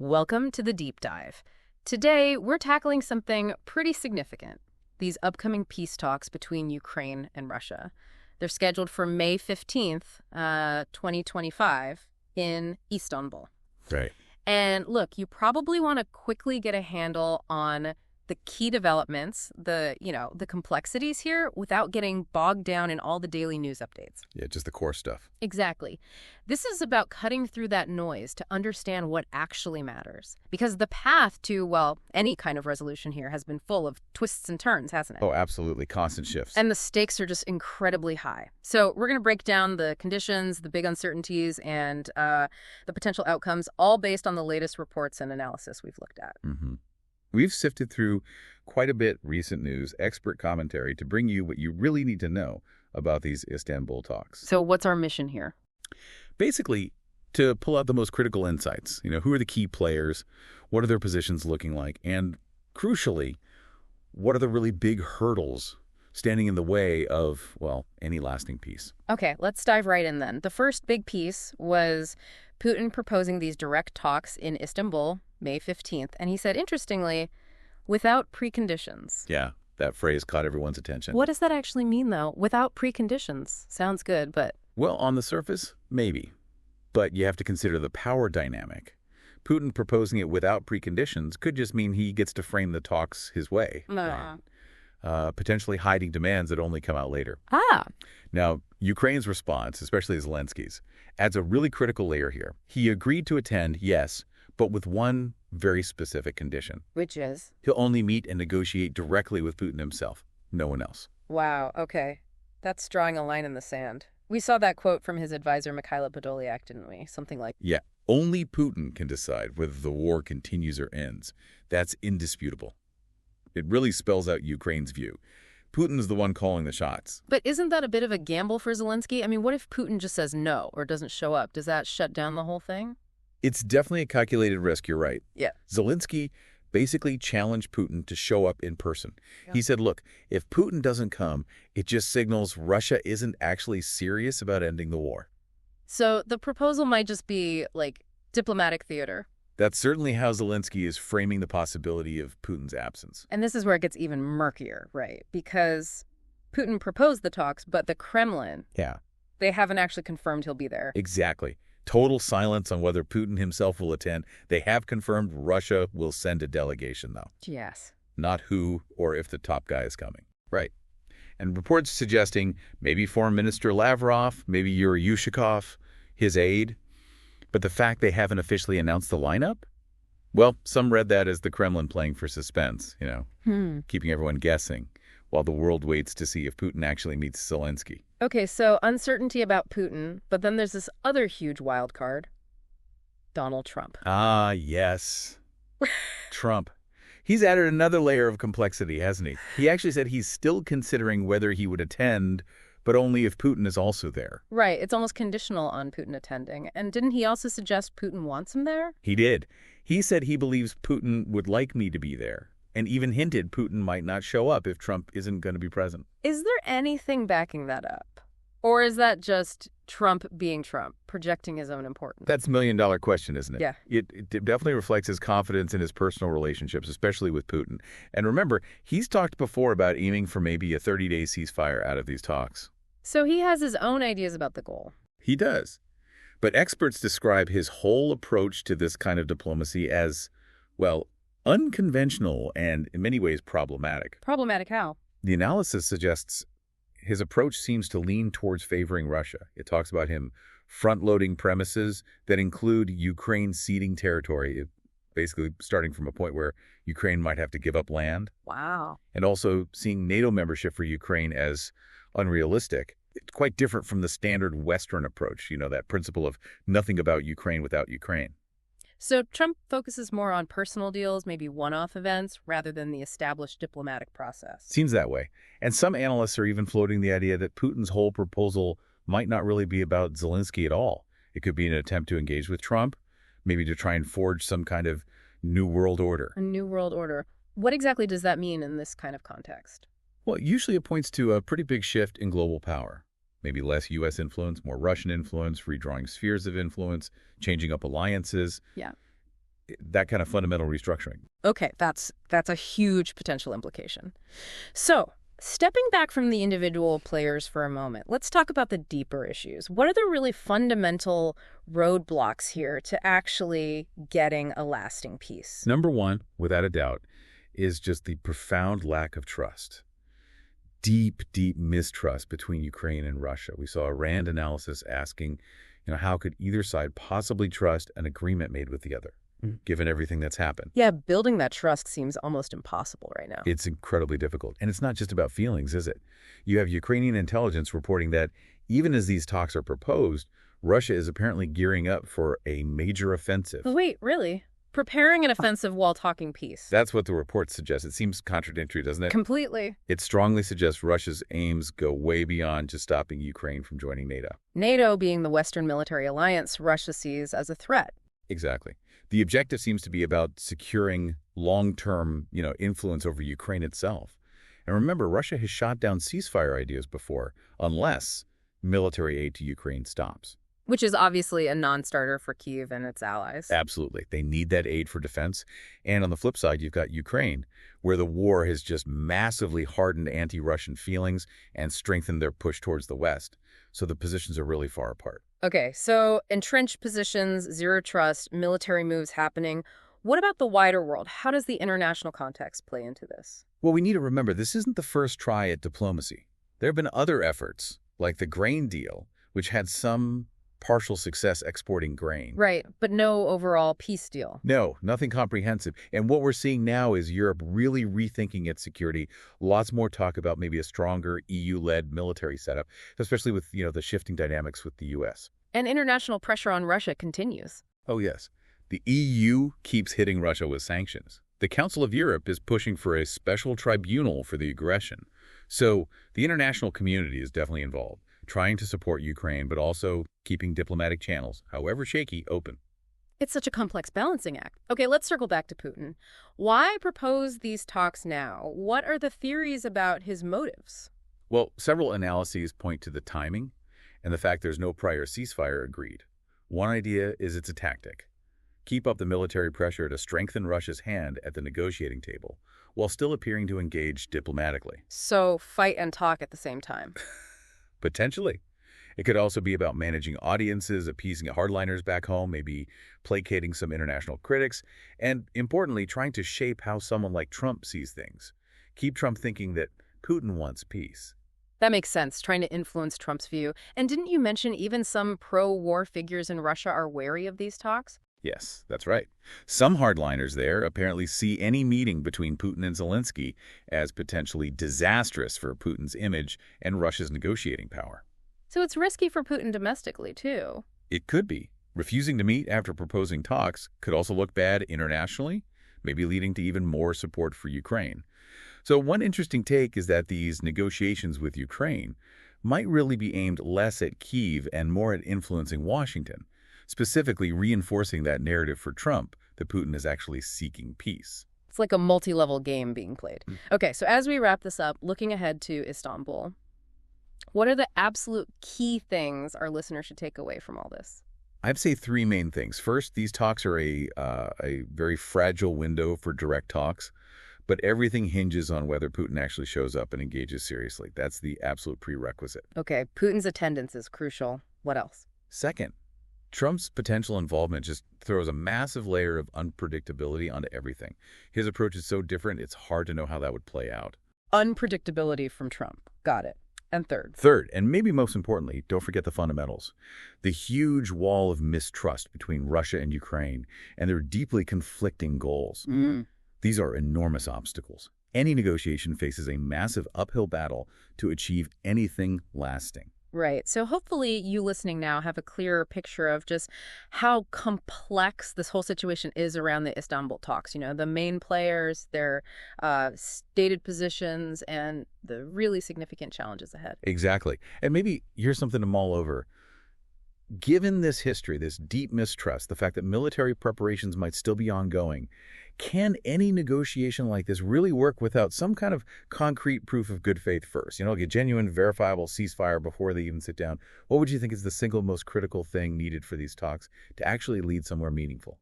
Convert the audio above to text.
Welcome to the Deep Dive. Today, we're tackling something pretty significant, these upcoming peace talks between Ukraine and Russia. They're scheduled for May 15th, 2025, in Istanbul. Right. And look, you probably want to quickly get a handle on the key developments, the complexities here without getting bogged down in all the daily news updates. Yeah, just the core stuff. Exactly. This is about cutting through that noise to understand what actually matters. Because the path to, well, any kind of resolution here has been full of twists and turns, hasn't it? Oh, absolutely. Constant shifts. And the stakes are just incredibly high. So we're going to break down the conditions, the big uncertainties, and the potential outcomes, all based on the latest reports and analysis we've looked at. Mm-hmm. We've sifted through quite a bit recent news, expert commentary to bring you what you really need to know about these Istanbul talks. So what's our mission here? Basically, to pull out the most critical insights. Who are the key players? What are their positions looking like? And crucially, what are the really big hurdles standing in the way of, well, any lasting peace? Okay, let's dive right in then. The first big piece was Putin proposing these direct talks in Istanbul, May 15th. And he said, interestingly, without preconditions. Yeah, that phrase caught everyone's attention. What does that actually mean, though? Without preconditions. Sounds good, but... Well, on the surface, maybe. But you have to consider the power dynamic. Putin proposing it without preconditions could just mean he gets to frame the talks his way. Potentially hiding demands that only come out later. Now, Ukraine's response, especially Zelensky's, adds a really critical layer here. He agreed to attend, yes, but with one very specific condition. Which is? He'll only meet and negotiate directly with Putin himself, no one else. Wow, okay. That's drawing a line in the sand. We saw that quote from his advisor, Mykhailo Podolyak, didn't we? Something like... Yeah, only Putin can decide whether the war continues or ends. That's indisputable. It really spells out Ukraine's view. Putin's the one calling the shots. But isn't that a bit of a gamble for Zelensky? I mean, what if Putin just says no or doesn't show up? Does that shut down the whole thing? It's definitely a calculated risk, you're right. Yeah. Zelensky basically challenged Putin to show up in person. Yeah. He said, look, if Putin doesn't come, it just signals Russia isn't actually serious about ending the war. So the proposal might just be, like, diplomatic theater. That's certainly how Zelensky is framing the possibility of Putin's absence. And this is where it gets even murkier, right? Because Putin proposed the talks, but the Kremlin, they haven't actually confirmed he'll be there. Exactly. Total silence on whether Putin himself will attend. They have confirmed Russia will send a delegation, though. Yes. Not who or if the top guy is coming. Right. And reports suggesting maybe Foreign Minister Lavrov, maybe Yuri Yushakov, his aide. But the fact they haven't officially announced the lineup? Well, some read that as the Kremlin playing for suspense, keeping everyone guessing while the world waits to see if Putin actually meets Zelensky. Okay, so uncertainty about Putin, but then there's this other huge wild card, Donald Trump. Ah, yes. Trump. He's added another layer of complexity, hasn't he? He actually said he's still considering whether he would attend, but only if Putin is also there. Right. It's almost conditional on Putin attending. And didn't he also suggest Putin wants him there? He did. He said he believes Putin would like me to be there, and even hinted Putin might not show up if Trump isn't going to be present. Is there anything backing that up? Or is that just Trump being Trump, projecting his own importance? That's a million-dollar question, isn't it? Yeah. It definitely reflects his confidence in his personal relationships, especially with Putin. And remember, he's talked before about aiming for maybe a 30-day ceasefire out of these talks. So he has his own ideas about the goal. He does. But experts describe his whole approach to this kind of diplomacy as, well, unconventional and in many ways problematic. Problematic how? The analysis suggests his approach seems to lean towards favoring Russia. It talks about him front-loading premises that include Ukraine ceding territory, basically starting from a point where Ukraine might have to give up land. Wow. And also seeing NATO membership for Ukraine as unrealistic. It's quite different from the standard Western approach, that principle of nothing about Ukraine without Ukraine. So Trump focuses more on personal deals, maybe one-off events, rather than the established diplomatic process. Seems that way. And some analysts are even floating the idea that Putin's whole proposal might not really be about Zelensky at all. It could be an attempt to engage with Trump, maybe to try and forge some kind of new world order. A new world order. What exactly does that mean in this kind of context? Well, usually it points to a pretty big shift in global power. Maybe less U.S. influence, more Russian influence, redrawing spheres of influence, changing up alliances. Yeah. that kind of fundamental restructuring. Okay, that's a huge potential implication. So, stepping back from the individual players for a moment, let's talk about the deeper issues. What are the really fundamental roadblocks here to actually getting a lasting peace? Number one, without a doubt, is just the profound lack of trust. Deep, deep mistrust between Ukraine and Russia. We saw a RAND analysis asking, how could either side possibly trust an agreement made with the other, given everything that's happened? Yeah, building that trust seems almost impossible right now. It's incredibly difficult. And it's not just about feelings, is it? You have Ukrainian intelligence reporting that even as these talks are proposed, Russia is apparently gearing up for a major offensive. Wait, really? Preparing an offensive while talking peace? That's what the report suggests. It seems contradictory, doesn't it? Completely. It strongly suggests Russia's aims go way beyond just stopping Ukraine from joining NATO. NATO being the Western military alliance Russia sees as a threat. Exactly. The objective seems to be about securing long-term, influence over Ukraine itself. And remember, Russia has shot down ceasefire ideas before, unless military aid to Ukraine stops. Which is obviously a non-starter for Kyiv and its allies. Absolutely. They need that aid for defense. And on the flip side, you've got Ukraine, where the war has just massively hardened anti-Russian feelings and strengthened their push towards the West. So the positions are really far apart. Okay, so entrenched positions, zero trust, military moves happening. What about the wider world? How does the international context play into this? Well, we need to remember this isn't the first try at diplomacy. There have been other efforts, like the grain deal, which had some partial success exporting grain. Right, but no overall peace deal. No, nothing comprehensive. And what we're seeing now is Europe really rethinking its security. Lots more talk about maybe a stronger EU-led military setup, especially with, the shifting dynamics with the U.S. And international pressure on Russia continues. Oh, yes. The EU keeps hitting Russia with sanctions. The Council of Europe is pushing for a special tribunal for the aggression. So the international community is definitely involved, trying to support Ukraine, but also keeping diplomatic channels, however shaky, open. It's such a complex balancing act. Okay, let's circle back to Putin. Why propose these talks now? What are the theories about his motives? Well, several analyses point to the timing and the fact there's no prior ceasefire agreed. One idea is it's a tactic. Keep up the military pressure to strengthen Russia's hand at the negotiating table, while still appearing to engage diplomatically. So fight and talk at the same time. Potentially. It could also be about managing audiences, appeasing hardliners back home, maybe placating some international critics, and importantly, trying to shape how someone like Trump sees things. Keep Trump thinking that Putin wants peace. That makes sense, trying to influence Trump's view. And didn't you mention even some pro-war figures in Russia are wary of these talks? Yes, that's right. Some hardliners there apparently see any meeting between Putin and Zelenskyy as potentially disastrous for Putin's image and Russia's negotiating power. So it's risky for Putin domestically, too. It could be. Refusing to meet after proposing talks could also look bad internationally, maybe leading to even more support for Ukraine. So one interesting take is that these negotiations with Ukraine might really be aimed less at Kyiv and more at influencing Washington, specifically reinforcing that narrative for Trump that Putin is actually seeking peace. It's like a multi-level game being played. Okay, so as we wrap this up, looking ahead to Istanbul, what are the absolute key things our listeners should take away from all this? I'd say three main things. First, these talks are a very fragile window for direct talks, but everything hinges on whether Putin actually shows up and engages seriously. That's the absolute prerequisite. Okay, Putin's attendance is crucial. What else? Second, Trump's potential involvement just throws a massive layer of unpredictability onto everything. His approach is so different, it's hard to know how that would play out. Unpredictability from Trump. Got it. And Third, and maybe most importantly, don't forget the fundamentals. The huge wall of mistrust between Russia and Ukraine and their deeply conflicting goals. These are enormous obstacles. Any negotiation faces a massive uphill battle to achieve anything lasting. Right. So hopefully you listening now have a clearer picture of just how complex this whole situation is around the Istanbul talks. The main players, their stated positions, and the really significant challenges ahead. Exactly. And maybe here's something to mull over. Given this history, this deep mistrust, the fact that military preparations might still be ongoing, can any negotiation like this really work without some kind of concrete proof of good faith first? Like a genuine, verifiable ceasefire before they even sit down. What would you think is the single most critical thing needed for these talks to actually lead somewhere meaningful?